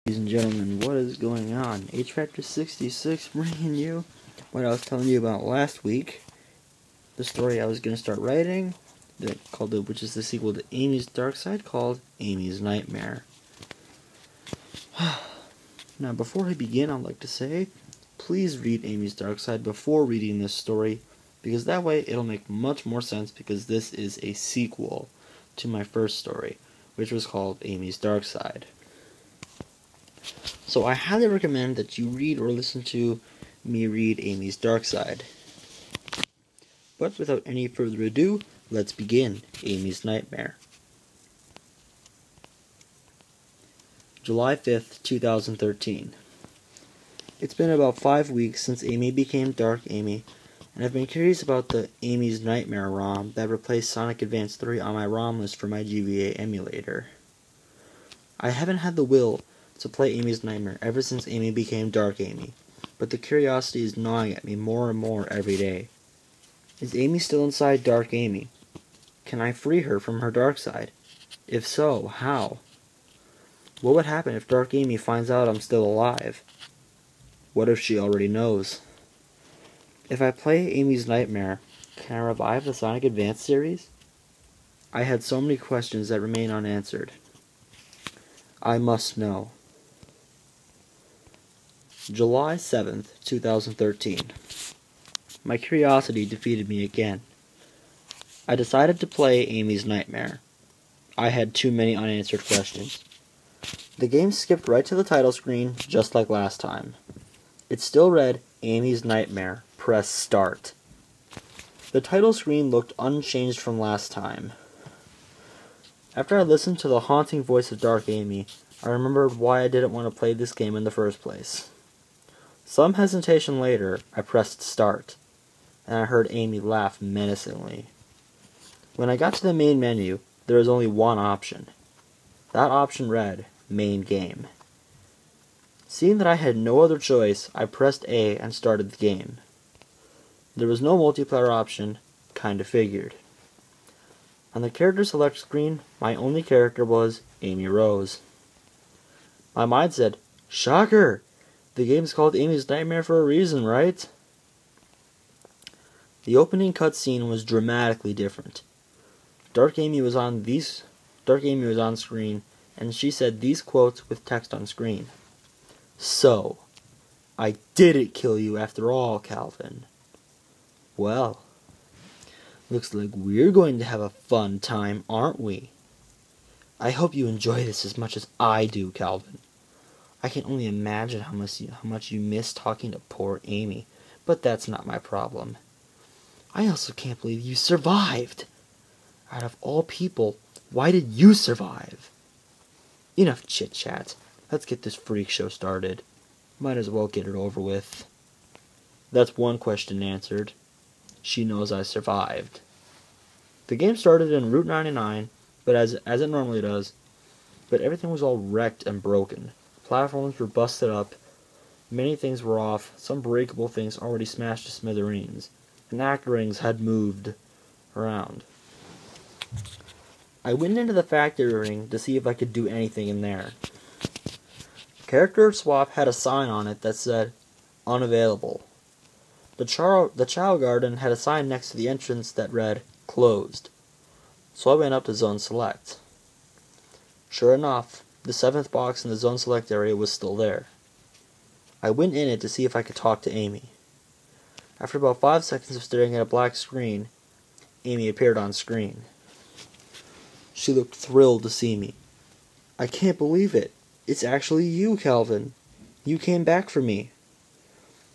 Ladies and gentlemen, what is going on? H Factor 66 bringing you what I was telling you about last week. The story I was going to start writing, which is the sequel to Amy's Dark Side, called Amy's Nightmare. Now, before I begin, I'd like to say, please read Amy's Dark Side before reading this story, because that way it'll make much more sense, because this is a sequel to my first story, which was called Amy's Dark Side. So I highly recommend that you read or listen to me read Amy's Dark Side. But without any further ado, let's begin Amy's Nightmare. July 5th, 2013. It's been about 5 weeks since Amy became Dark Amy, and I've been curious about the Amy's Nightmare ROM that replaced Sonic Advance 3 on my ROM list for my GBA emulator. I haven't had the will to play Amy's Nightmare ever since Amy became Dark Amy, but the curiosity is gnawing at me more and more every day. Is Amy still inside Dark Amy? Can I free her from her dark side? If so, how? What would happen if Dark Amy finds out I'm still alive? What if she already knows? If I play Amy's Nightmare, can I revive the Sonic Advance series? I had so many questions that remain unanswered. I must know. July 7th, 2013. My curiosity defeated me again. I decided to play Amy's Nightmare. I had too many unanswered questions. The game skipped right to the title screen, just like last time. It still read, Amy's Nightmare, press start. The title screen looked unchanged from last time. After I listened to the haunting voice of Dark Amy, I remembered why I didn't want to play this game in the first place. Some hesitation later, I pressed start, and I heard Amy laugh menacingly. When I got to the main menu, there was only one option. That option read, Main Game. Seeing that I had no other choice, I pressed A and started the game. There was no multiplayer option, kinda figured. On the character select screen, my only character was Amy Rose. My mind said, shocker! The game's called Amy's Nightmare for a reason, right? The opening cutscene was dramatically different. Dark Amy was on screen, and she said these quotes with text on screen. So, I didn't kill you after all, Calvin. Well, looks like we're going to have a fun time, aren't we? I hope you enjoy this as much as I do, Calvin. I can only imagine how much you miss talking to poor Amy, but that's not my problem. I also can't believe you survived. Out of all people, why did you survive? Enough chit-chat. Let's get this freak show started. Might as well get it over with. That's one question answered. She knows I survived. The game started in Route 99, but as it normally does, but everything was all wrecked and broken. Platforms were busted up, many things were off, some breakable things already smashed to smithereens, and actor rings had moved around. I went into the factory ring to see if I could do anything in there. Character Swap had a sign on it that said, unavailable. The Chow Garden had a sign next to the entrance that read, closed. So I went up to Zone Select. Sure enough, the 7th box in the Zone Select area was still there. I went in it to see if I could talk to Amy. After about 5 seconds of staring at a black screen, Amy appeared on screen. She looked thrilled to see me. I can't believe it. It's actually you, Calvin. You came back for me.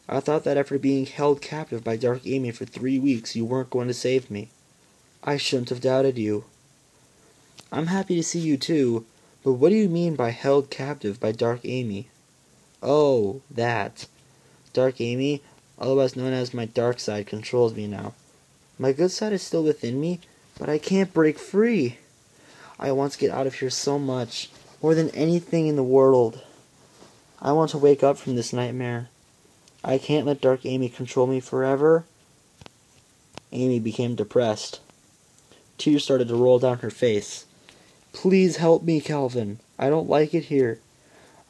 I thought that after being held captive by Dark Amy for 3 weeks, you weren't going to save me. I shouldn't have doubted you. I'm happy to see you too, but what do you mean by held captive by Dark Amy? Oh, that. Dark Amy, otherwise known as my dark side, controls me now. My good side is still within me, but I can't break free. I want to get out of here so much, more than anything in the world. I want to wake up from this nightmare. I can't let Dark Amy control me forever. Amy became depressed. Tears started to roll down her face. Please help me, Calvin. I don't like it here.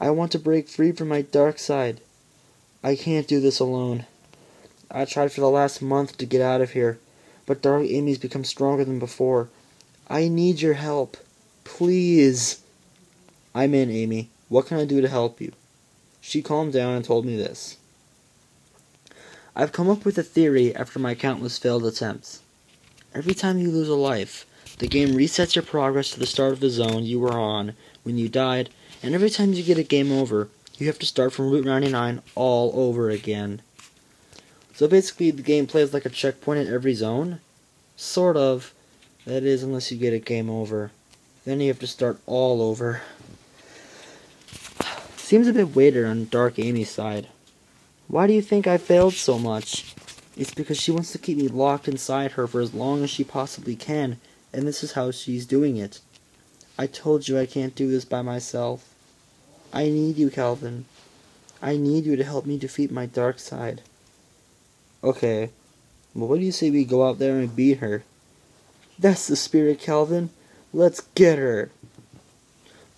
I want to break free from my dark side. I can't do this alone. I tried for the last month to get out of here, but Dark Amy's become stronger than before. I need your help. Please. I'm in, Amy. What can I do to help you? She calmed down and told me this. I've come up with a theory after my countless failed attempts. Every time you lose a life, the game resets your progress to the start of the zone you were on when you died, and every time you get a game over, you have to start from Route 99 all over again. So basically, the game plays like a checkpoint in every zone? Sort of. That is, unless you get a game over. Then you have to start all over. Seems a bit weighted on Dark Amy's side. Why do you think I failed so much? It's because she wants to keep me locked inside her for as long as she possibly can, and this is how she's doing it. I told you I can't do this by myself. I need you, Calvin. I need you to help me defeat my dark side. Okay, well, what do you say we go out there and beat her? That's the spirit, Calvin. Let's get her.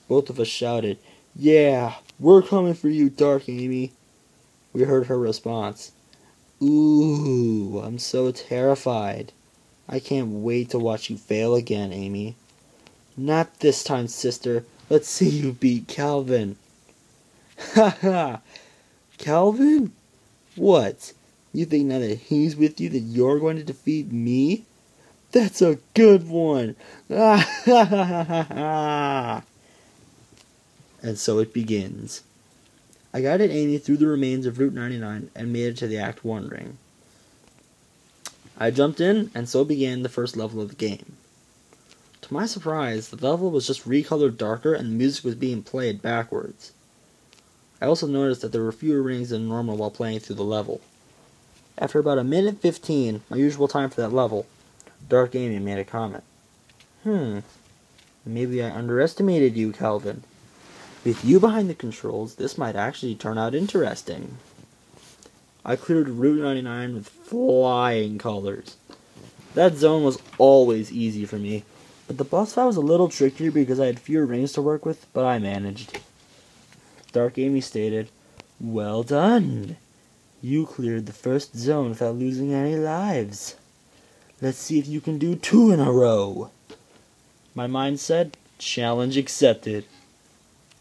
Both of us shouted, Yeah, we're coming for you, Dark Amy. We heard her response. Ooh, I'm so terrified. I can't wait to watch you fail again, Amy. Not this time, sister. Let's see you beat Calvin. Ha ha! Calvin? What? You think now that he's with you that you're going to defeat me? That's a good one! Ah ha ha ha ha ha! And so it begins. I guided Amy through the remains of Route 99 and made it to the Act 1 ring. I jumped in, and so began the first level of the game. To my surprise, the level was just recolored darker and the music was being played backwards. I also noticed that there were fewer rings than normal while playing through the level. After about a minute 15, my usual time for that level, Dark Amy made a comment. Maybe I underestimated you, Calvin. With you behind the controls, this might actually turn out interesting. I cleared Route 99 with flying colors. That zone was always easy for me, but the boss fight was a little trickier because I had fewer rings to work with, but I managed. Dark Amy stated, Well done! You cleared the first zone without losing any lives. Let's see if you can do 2 in a row. My mind said, Challenge accepted.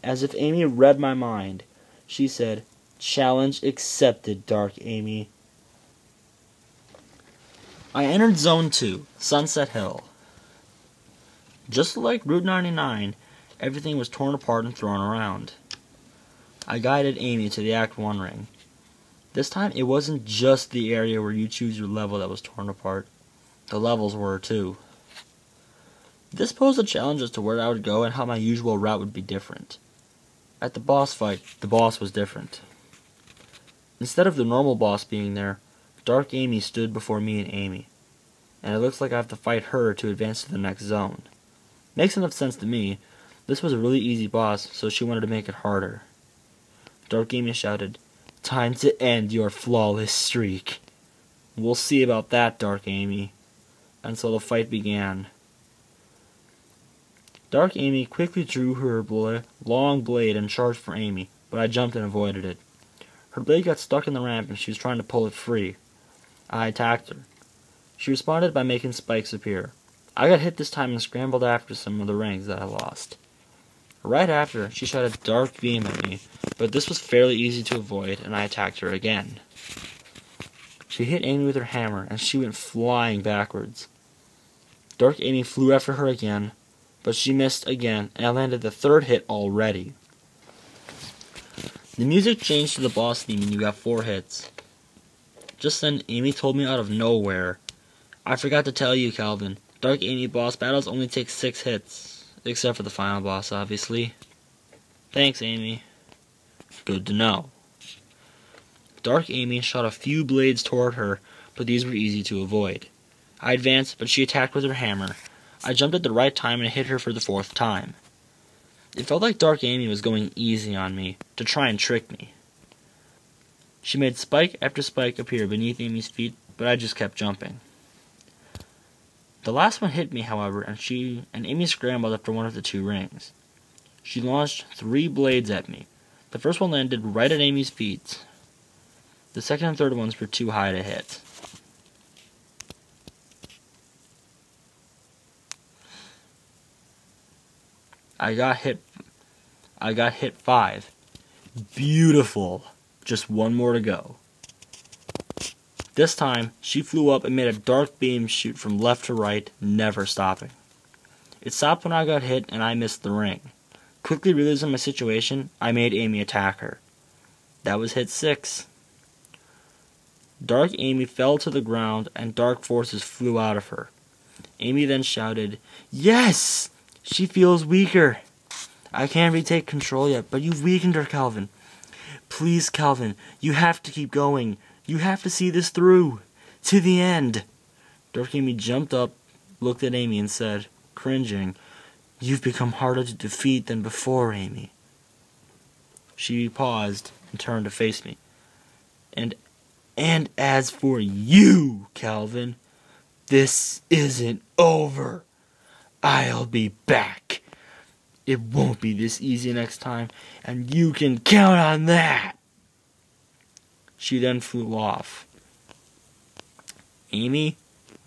As if Amy read my mind, she said, Challenge accepted, Dark Amy. I entered Zone 2, Sunset Hill. Just like Route 99, everything was torn apart and thrown around. I guided Amy to the Act 1 ring. This time, it wasn't just the area where you choose your level that was torn apart. The levels were too. This posed a challenge as to where I would go and how my usual route would be different. At the boss fight, the boss was different. Instead of the normal boss being there, Dark Amy stood before me and Amy, and it looks like I have to fight her to advance to the next zone. Makes enough sense to me. This was a really easy boss, so she wanted to make it harder. Dark Amy shouted, Time to end your flawless streak. We'll see about that, Dark Amy. And so the fight began. Dark Amy quickly drew her long blade and charged for Amy, but I jumped and avoided it. Her blade got stuck in the ramp and she was trying to pull it free. I attacked her. She responded by making spikes appear. I got hit this time and scrambled after some of the rings that I lost. Right after, she shot a dark beam at me, but this was fairly easy to avoid and I attacked her again. She hit Amy with her hammer and she went flying backwards. Dark Amy flew after her again, but she missed again, and I landed the 3rd hit already. The music changed to the boss theme and you got 4 hits. Just then, Amy told me out of nowhere, I forgot to tell you, Calvin, Dark Amy boss battles only take 6 hits. Except for the final boss, obviously. Thanks, Amy. Good to know. Dark Amy shot a few blades toward her, but these were easy to avoid. I advanced, but she attacked with her hammer. I jumped at the right time and hit her for the 4th time. It felt like Dark Amy was going easy on me, to try and trick me. She made spike after spike appear beneath Amy's feet, but I just kept jumping. The last one hit me, however, and Amy scrambled after one of the 2 rings. She launched 3 blades at me, The first one landed right at Amy's feet. The second and third ones were too high to hit. I got hit 5. Beautiful. Just one more to go. This time, she flew up and made a dark beam shoot from left to right, never stopping. It stopped when I got hit and I missed the ring. Quickly realizing my situation, I made Amy attack her. That was hit 6. Dark Amy fell to the ground and dark forces flew out of her. Amy then shouted, "Yes! She feels weaker. I can't retake control yet, but you've weakened her, Calvin. Please, Calvin, you have to keep going. You have to see this through. To the end." Dark Amy jumped up, looked at Amy, and said, cringing, "You've become harder to defeat than before, Amy." She paused and turned to face me. And as for you, Calvin, this isn't over. I'll be back. It won't be this easy next time, and you can count on that. She then flew off. Amy?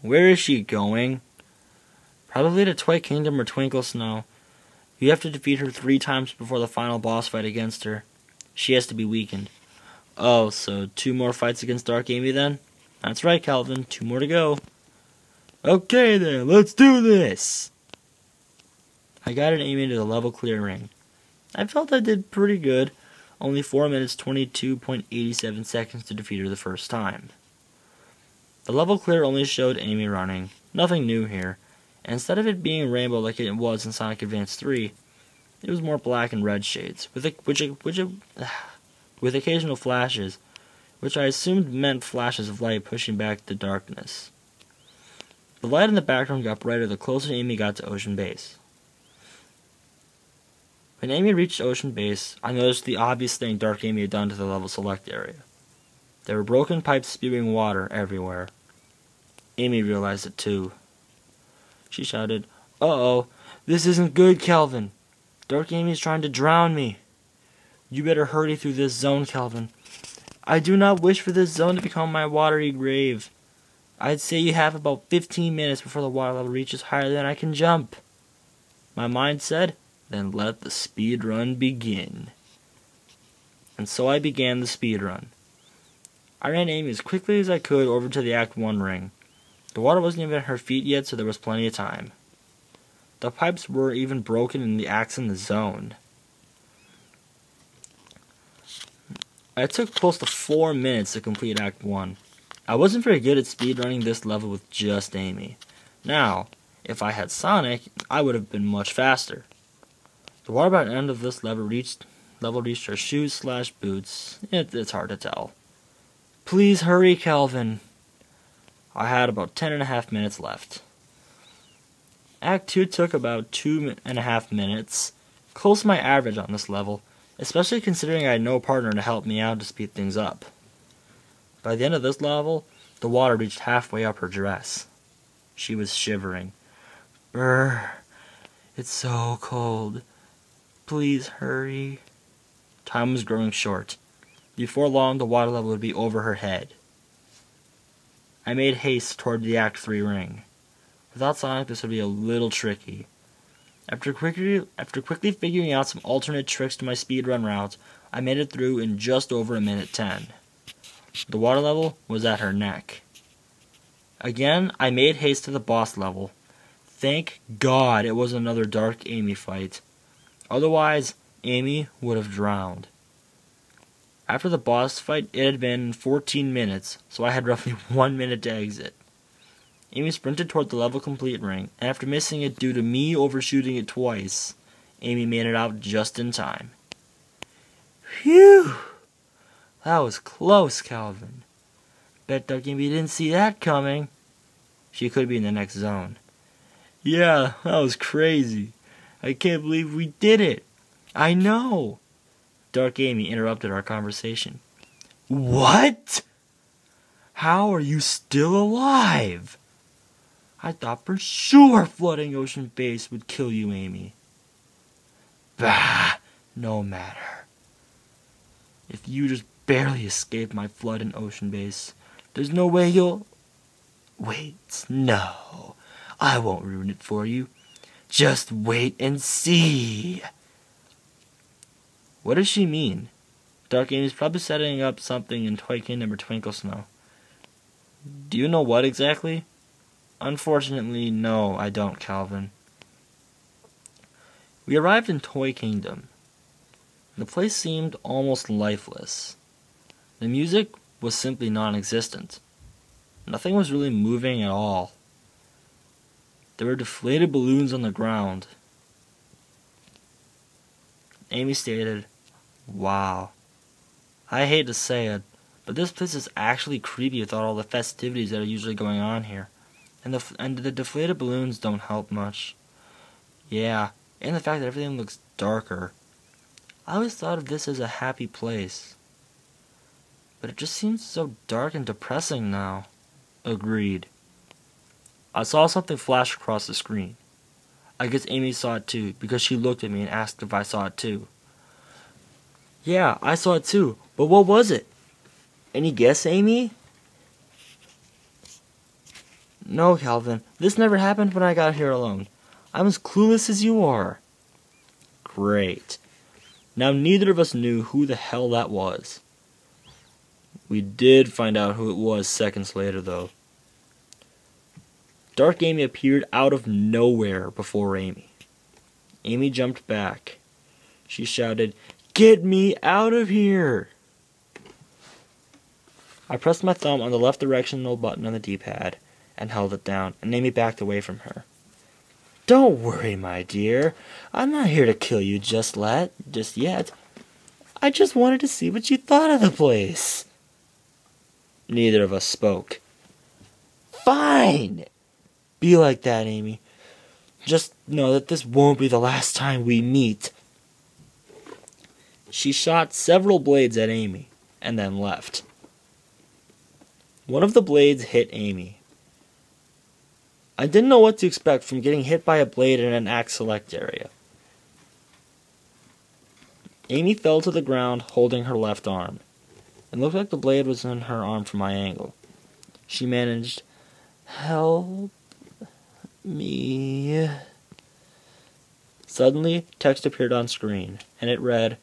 Where is she going? Probably to Twilight Kingdom or Twinkle Snow. You have to defeat her 3 times before the final boss fight against her. She has to be weakened. Oh, so 2 more fights against Dark Amy then? That's right, Calvin. 2 more to go. Okay then, let's do this! I guided Amy into the level clear ring. I felt I did pretty good. Only 4 minutes 22.87 seconds to defeat her the first time. The level clear only showed Amy running. Nothing new here. And instead of it being rainbow like it was in Sonic Advance 3, it was more black and red shades, with occasional flashes, which I assumed meant flashes of light pushing back the darkness. The light in the background got brighter the closer Amy got to Ocean Base. When Amy reached Ocean Base, I noticed the obvious thing Dark Amy had done to the level select area. There were broken pipes spewing water everywhere. Amy realized it too. She shouted, "Uh-oh, this isn't good, Calvin. Dark Amy's trying to drown me. You better hurry through this zone, Calvin. I do not wish for this zone to become my watery grave. I'd say you have about 15 minutes before the water level reaches higher than I can jump." My mind said, "Then let the speed run begin." And so I began the speed run. I ran Amy as quickly as I could over to the Act 1 ring. The water wasn't even at her feet yet, so there was plenty of time. The pipes were even broken in the acts in the zone. I took close to 4 minutes to complete Act 1. I wasn't very good at speedrunning this level with just Amy. Now, if I had Sonic, I would have been much faster. The water by the end of this level reached her shoes/boots. It's hard to tell. Please hurry, Calvin. I had about 10.5 minutes left. Act 2 took about 2.5 minutes, close to my average on this level, especially considering I had no partner to help me out to speed things up. By the end of this level, the water reached halfway up her dress. She was shivering. Brr, it's so cold. Please hurry. Time was growing short. Before long, the water level would be over her head. I made haste toward the Act 3 ring. Without Sonic, this would be a little tricky. After quickly figuring out some alternate tricks to my speedrun route, I made it through in just over 1:10. The water level was at her neck. Again, I made haste to the boss level. Thank God it was another Dark Amy fight. Otherwise, Amy would have drowned. After the boss fight, it had been 14 minutes, so I had roughly 1 minute to exit. Amy sprinted toward the level complete ring, and after missing it due to me overshooting it twice, Amy made it out just in time. Phew! That was close, Calvin. Bet Dark Amy didn't see that coming. She could be in the next zone. Yeah, that was crazy. I can't believe we did it. I know. Dark Amy interrupted our conversation. What? How are you still alive? I thought for sure flooding Ocean Base would kill you, Amy. Bah, no matter. You just barely escaped my flood and ocean base. There's no way you'll... Wait, no. I won't ruin it for you. Just wait and see. What does she mean? Dark Amy's probably setting up something in Toy Kingdom or Twinkle Snow. Do you know what exactly? Unfortunately, no, I don't, Calvin. We arrived in Toy Kingdom. The place seemed almost lifeless. The music was simply non-existent. Nothing was really moving at all. There were deflated balloons on the ground. Amy stated, "Wow. I hate to say it, but this place is actually creepy without all the festivities that are usually going on here. And the deflated balloons don't help much. Yeah, and the fact that everything looks darker. I always thought of this as a happy place. But it just seems so dark and depressing now." Agreed. I saw something flash across the screen. I guess Amy saw it too, because she looked at me and asked if I saw it too. Yeah, I saw it too, but what was it? Any guess, Amy? No, Calvin, this never happened when I got here alone. I'm as clueless as you are. Great. Now neither of us knew who the hell that was. We did find out who it was seconds later, though. Dark Amy appeared out of nowhere before Amy. Amy jumped back. She shouted, "Get me out of here!" I pressed my thumb on the left directional button on the D-pad and held it down, and Amy backed away from her. "Don't worry, my dear. I'm not here to kill you just yet. I just wanted to see what you thought of the place." Neither of us spoke. Fine! Be like that, Amy. Just know that this won't be the last time we meet. She shot several blades at Amy, and then left. One of the blades hit Amy. I didn't know what to expect from getting hit by a blade in an Act Select area. Amy fell to the ground holding her left arm. It looked like the blade was in her arm from my angle. She managed, "Help me." Suddenly, text appeared on screen, and it read,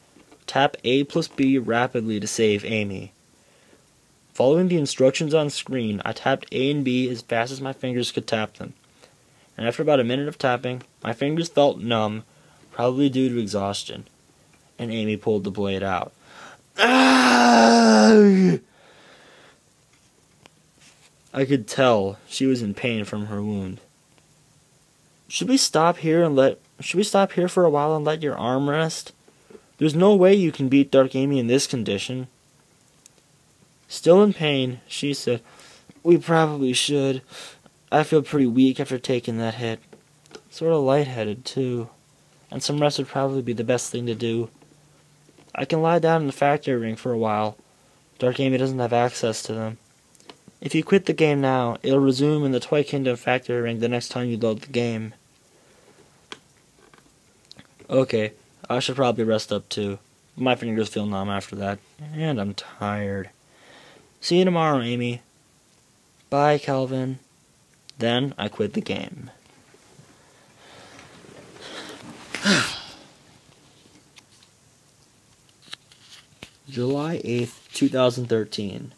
"Tap A+B rapidly to save Amy." Following the instructions on screen, I tapped A and B as fast as my fingers could tap them. And after about a minute of tapping, my fingers felt numb, probably due to exhaustion, and Amy pulled the blade out. Ah! I could tell she was in pain from her wound. Should we stop here for a while and let your arm rest? There's no way you can beat Dark Amy in this condition." Still in pain, she said, "We probably should. I feel pretty weak after taking that hit. Sort of lightheaded, too. And some rest would probably be the best thing to do. I can lie down in the factory ring for a while. Dark Amy doesn't have access to them. If you quit the game now, it'll resume in the Toy Kingdom factory ring the next time you load the game." Okay, I should probably rest up too. My fingers feel numb after that, and I'm tired. See you tomorrow, Amy. Bye, Calvin. Then I quit the game. July 8th, 2013.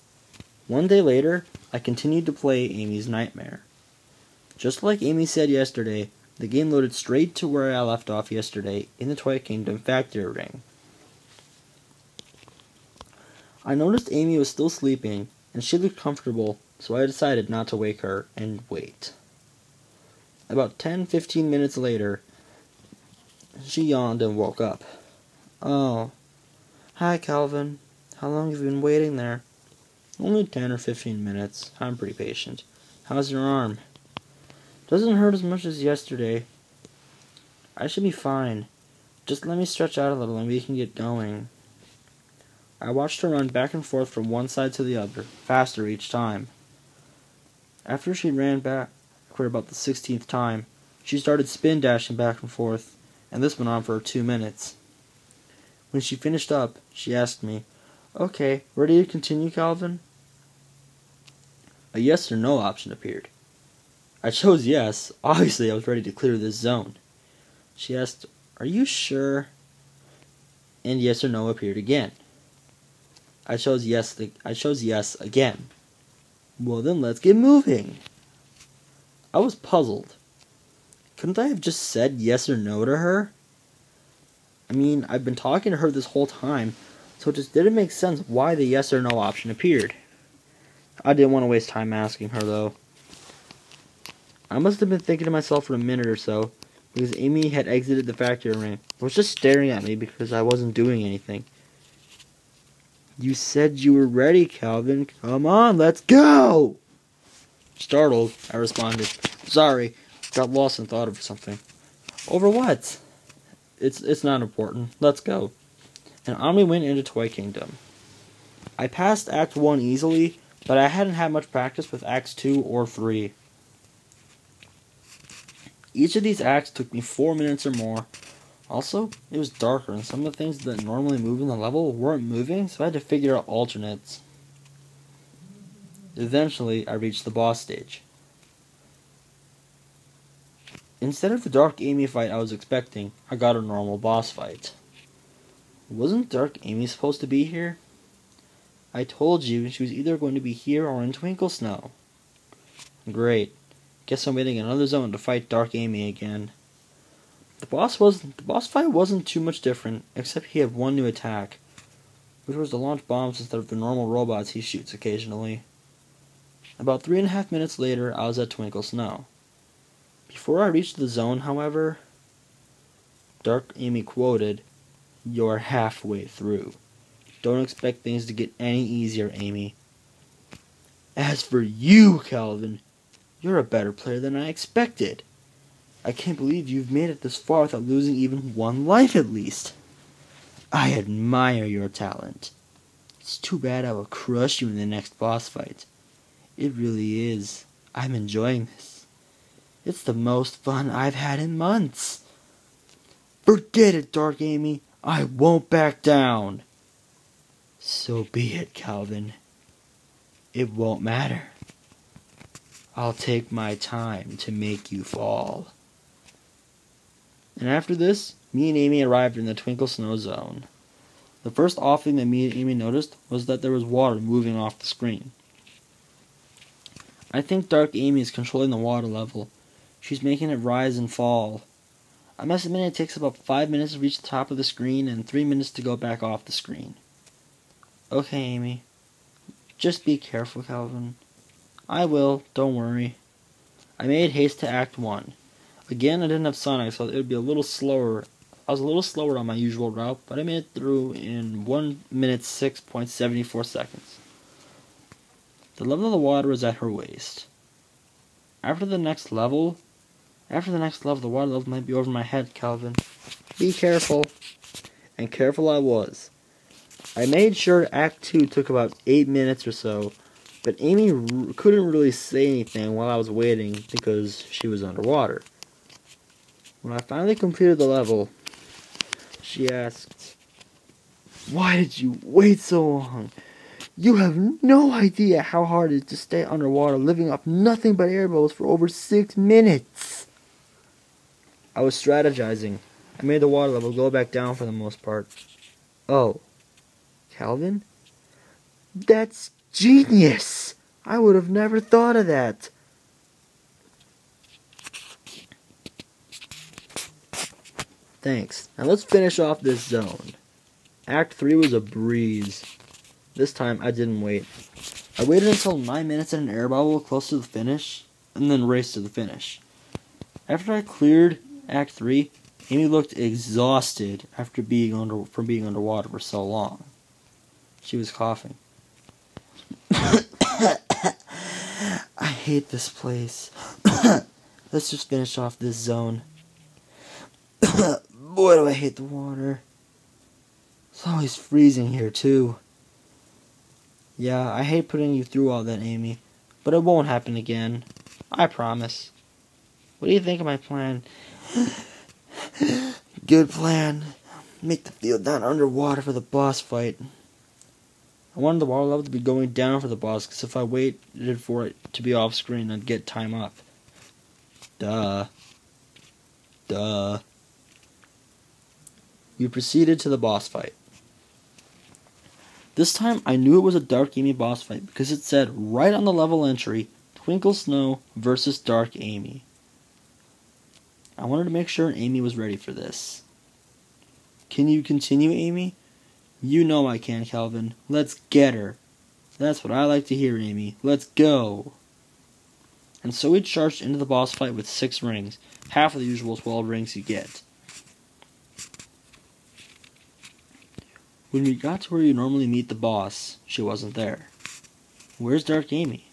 One day later, I continued to play Amy's Nightmare. Just like Amy said yesterday, the game loaded straight to where I left off yesterday in the Toy Kingdom factory ring. I noticed Amy was still sleeping, and she looked comfortable, so I decided not to wake her and wait. About 10-15 minutes later, she yawned and woke up. "Oh. Hi, Calvin. How long have you been waiting there?" "Only 10 or 15 minutes. I'm pretty patient. How's your arm?" "Doesn't hurt as much as yesterday. I should be fine. Just let me stretch out a little and we can get going." I watched her run back and forth from one side to the other, faster each time. After she ran back for about the 16th time, she started spin dashing back and forth, and this went on for 2 minutes. When she finished up, she asked me, Okay, ready to continue, Calvin? A yes or no option appeared. I chose yes. Obviously, I was ready to clear this zone. She asked, "Are you sure?" And yes or no appeared again. I chose yes again. Well then, let's get moving. I was puzzled. Couldn't I have just said yes or no to her? I mean, I've been talking to her this whole time, so it just didn't make sense why the yes or no option appeared. I didn't want to waste time asking her, though. I must have been thinking to myself for a minute or so, because Amy had exited the factory ring. I was just staring at me because I wasn't doing anything. "You said you were ready, Calvin. Come on, let's go!" Startled, I responded, "Sorry, got lost in thought of something." "Over what?" It's not important. Let's go." And on we went into Toy Kingdom. I passed Act 1 easily, but I hadn't had much practice with Acts 2 or 3. Each of these acts took me 4 minutes or more. Also, it was darker, and some of the things that normally move in the level weren't moving, so I had to figure out alternates. Eventually, I reached the boss stage. Instead of the Dark Amy fight I was expecting, I got a normal boss fight. Wasn't Dark Amy supposed to be here? I told you she was either going to be here or in Twinkle Snow. Great. Guess I'm waiting another zone to fight Dark Amy again. The boss fight wasn't too much different, except he had one new attack, which was to launch bombs instead of the normal robots he shoots occasionally. About 3.5 minutes later, I was at Twinkle Snow. Before I reached the zone, however, Dark Amy quoted, "You're halfway through. Don't expect things to get any easier, Amy. As for you, Calvin, you're a better player than I expected. I can't believe you've made it this far without losing even one life at least. I admire your talent. It's too bad I will crush you in the next boss fight. It really is. I'm enjoying this. It's the most fun I've had in months. Forget it, Dark Amy. I won't back down." "So be it, Calvin. It won't matter. I'll take my time to make you fall." And after this, me and Amy arrived in the Twinkle Snow Zone. The first off thing that me and Amy noticed was that there was water moving off the screen. I think Dark Amy is controlling the water level. She's making it rise and fall. I'm estimating it takes about 5 minutes to reach the top of the screen and 3 minutes to go back off the screen. Okay, Amy. Just be careful, Calvin. I will, don't worry. I made haste to Act 1. Again, I didn't have Sonic, so it would be a little slower. I was a little slower on my usual route, but I made it through in 1 minute 6.74 seconds. The level of the water was at her waist. After the next level, the water level might be over my head, Calvin. Be careful. And careful I was. I made sure Act 2 took about 8 minutes or so, but Amy couldn't really say anything while I was waiting because she was underwater. When I finally completed the level, she asked, "Why did you wait so long? You have no idea how hard it is to stay underwater living off nothing but air bubbles for over 6 minutes. I was strategizing. I made the water level go back down for the most part. Oh, Calvin? That's genius! I would have never thought of that. Thanks. Now let's finish off this zone. Act 3 was a breeze. This time I didn't wait. I waited until 9 minutes in an air bubble close to the finish, and then raced to the finish. After I cleared Act 3, Amy looked exhausted from being underwater for so long. She was coughing. I hate this place. Let's just finish off this zone. Boy, do I hate the water. It's always freezing here, too. Yeah, I hate putting you through all that, Amy, but it won't happen again. I promise. What do you think of my plan? Good plan. Make the field down underwater for the boss fight. I wanted the water level to be going down for the boss, because if I waited for it to be off screen, I'd get time up. Duh. We proceeded to the boss fight. This time, I knew it was a Dark Amy boss fight, because it said right on the level entry, Twinkle Snow versus Dark Amy. I wanted to make sure Amy was ready for this. Can you continue, Amy? You know I can, Calvin. Let's get her. That's what I like to hear, Amy. Let's go. And so we charged into the boss fight with 6 rings, half of the usual 12 rings you get. When we got to where you normally meet the boss, she wasn't there. Where's Dark Amy?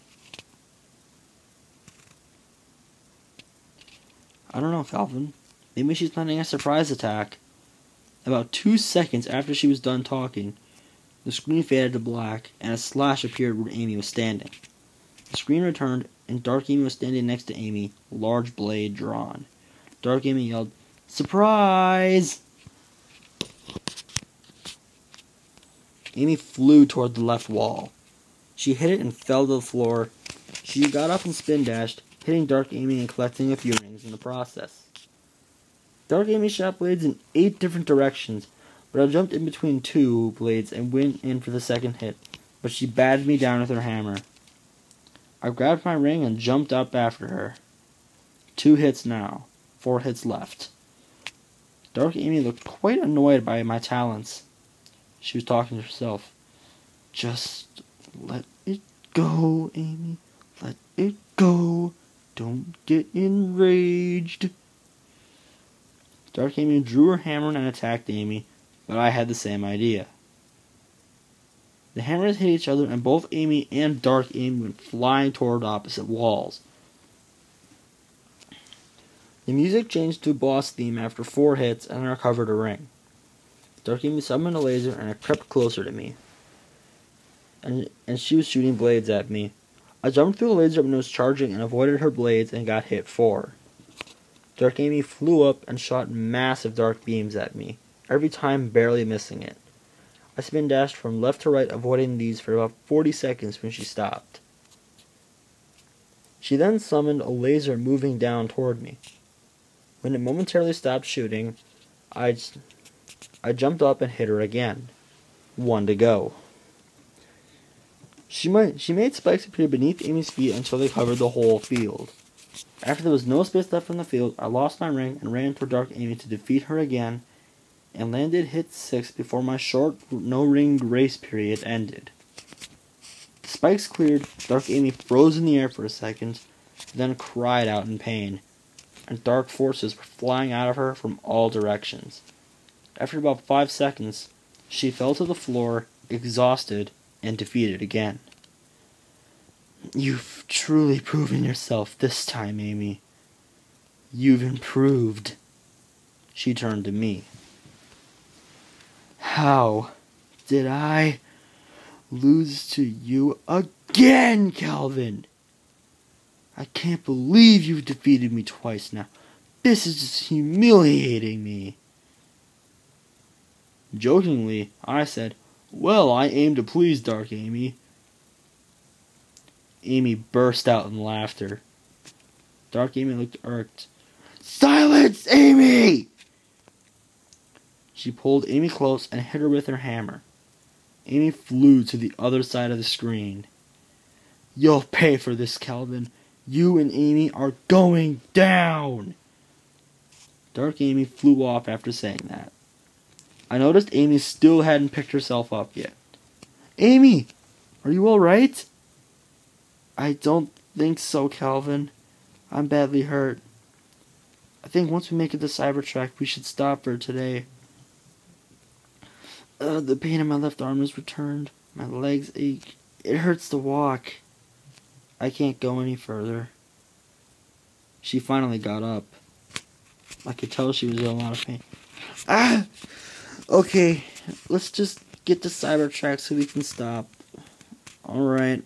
I don't know, Calvin. Maybe she's planning a surprise attack. About 2 seconds after she was done talking, the screen faded to black, and a slash appeared where Amy was standing. The screen returned, and Dark Amy was standing next to Amy, large blade drawn. Dark Amy yelled, "Surprise!" Amy flew toward the left wall. She hit it and fell to the floor. She got up and spin dashed, hitting Dark Amy and collecting a few rings in the process. Dark Amy shot blades in 8 different directions, but I jumped in between 2 blades and went in for the second hit, but she batted me down with her hammer. I grabbed my ring and jumped up after her. 2 hits now, 4 hits left. Dark Amy looked quite annoyed by my talents. She was talking to herself. Just let it go, Amy. Let it go. Don't get enraged. Dark Amy drew her hammer and attacked Amy, but I had the same idea. The hammers hit each other, and both Amy and Dark Amy went flying toward opposite walls. The music changed to a boss theme after 4 hits, and I recovered a ring. Dark Amy summoned a laser, and it crept closer to me. And she was shooting blades at me. I jumped through the laser when it was charging and avoided her blades and got hit 4. Dark Amy flew up and shot massive dark beams at me, every time barely missing it. I spin dashed from left to right, avoiding these for about 40 seconds when she stopped. She then summoned a laser moving down toward me. When it momentarily stopped shooting, I jumped up and hit her again. 1 to go. She made spikes appear beneath Amy's feet until they covered the whole field. After there was no space left in the field, I lost my ring and ran toward Dark Amy to defeat her again, and landed hit 6 before my short no-ring grace period ended. The spikes cleared, Dark Amy froze in the air for a second, then cried out in pain, and dark forces were flying out of her from all directions. After about 5 seconds, she fell to the floor, exhausted, and defeated again. You've truly proven yourself this time, Amy. You've improved. She turned to me. How did I lose to you again, Calvin? I can't believe you've defeated me twice now. This is just humiliating me. Jokingly, I said, Well, I aim to please, Dark Amy. Amy burst out in laughter. Dark Amy looked irked. Silence, Amy! She pulled Amy close and hit her with her hammer. Amy flew to the other side of the screen. You'll pay for this, Calvin. You and Amy are going down! Dark Amy flew off after saying that. I noticed Amy still hadn't picked herself up yet. Amy! Are you alright? I don't think so, Calvin. I'm badly hurt. I think once we make it to Cybertruck, we should stop for today. The pain in my left arm has returned. My legs ache. It hurts to walk. I can't go any further. She finally got up. I could tell she was in a lot of pain. Ah! Okay, let's just get to Cybertruck so we can stop. Alright.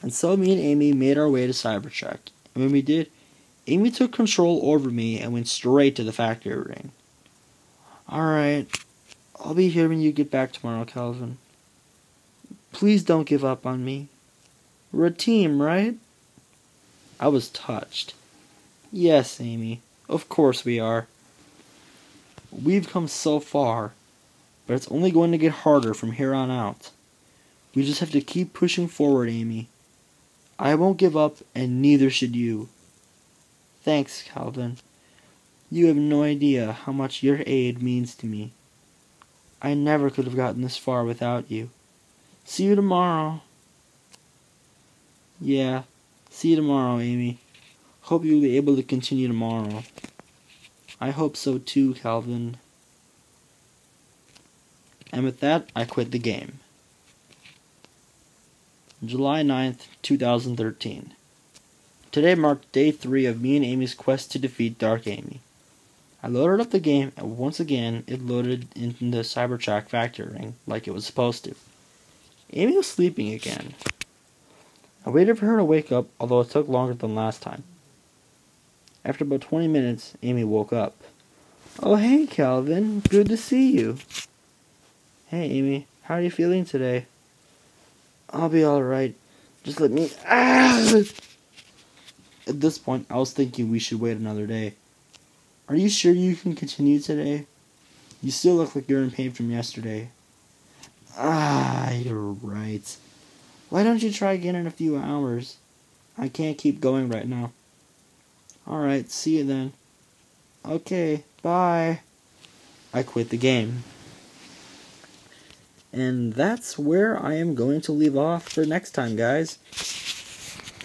And so me and Amy made our way to Cybertruck. And when we did, Amy took control over me and went straight to the factory ring. Alright. I'll be here when you get back tomorrow, Calvin. Please don't give up on me. We're a team, right? I was touched. Yes, Amy, of course we are. We've come so far, but it's only going to get harder from here on out. We just have to keep pushing forward, Amy. I won't give up, and neither should you. Thanks, Calvin. You have no idea how much your aid means to me. I never could have gotten this far without you. See you tomorrow. Yeah, see you tomorrow, Amy. Hope you'll be able to continue tomorrow. I hope so too, Calvin. And with that, I quit the game. July 9th, 2013. Today marked day 3 of me and Amy's quest to defeat Dark Amy. I loaded up the game, and once again, it loaded into the Cybertruck factory ring like it was supposed to. Amy was sleeping again. I waited for her to wake up, although it took longer than last time. After about 20 minutes, Amy woke up. Oh, hey, Calvin. Good to see you. Hey, Amy. How are you feeling today? I'll be alright. Just let me... At this point, I was thinking we should wait another day. Are you sure you can continue today? You still look like you're in pain from yesterday. You're right. Why don't you try again in a few hours? I can't keep going right now. Alright, see you then. Okay, bye. I quit the game. And that's where I am going to leave off for next time, guys.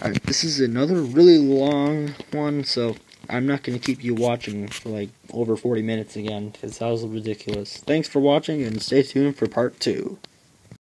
Alright, this is another really long one, so I'm not going to keep you watching for like over 40 minutes again, because that was ridiculous. Thanks for watching, and stay tuned for part 2.